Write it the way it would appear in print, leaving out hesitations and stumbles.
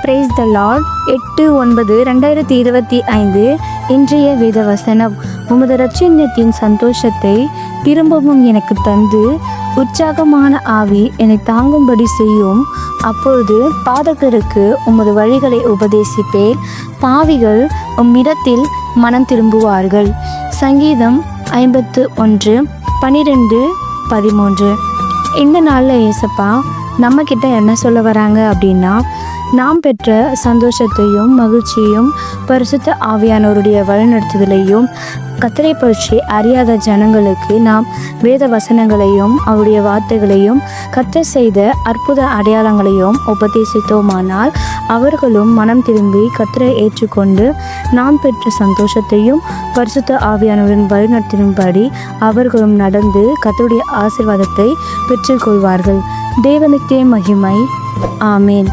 Praise the Lord. 8/9/2025 இன்றைய வேத வசனம். உமது இரட்சண்யத்தின் சந்தோஷத்தை திரும்பவும் எனக்கு தந்து உற்சாகமான ஆவி என்னை தாங்கும்படி செய்யும். அப்பொழுது பாதகருக்கு உமது வழிகளை உபதேசிப்பேன். பாவிகள் உம்மிடத்தில் மனம் திரும்புவார்கள். சங்கீதம் 51:12-13. இந்த நாளில் ஏசப்பா நம்ம கிட்ட என்ன சொல்ல வராங்க அப்படின்னா, நாம் பெற்ற சந்தோஷத்தையும் மகிழ்ச்சியும் பரிசுத்த ஆவியானவருடைய வழிநடத்துதலையும் கர்த்தரை பற்றி அறியாத ஜனங்களுக்கு நாம் வேத வசனங்களையும் அவருடைய வார்த்தைகளையும் கர்த்தர் செய்த அற்புத அடையாளங்களையும் உபதேசித்தோமானால் அவர்களும் மனம் திரும்பி கர்த்தரை ஏற்றுக்கொண்டு நாம் பெற்ற சந்தோஷத்தையும் பரிசுத்த ஆவியானவரின் வழிநடத்தினும்படி அவர்களும் நடந்து கர்த்தருடைய ஆசீர்வாதத்தை பெற்றுக்கொள்வார்கள். தேவனுக்கே மகிமை. ஆமேன்.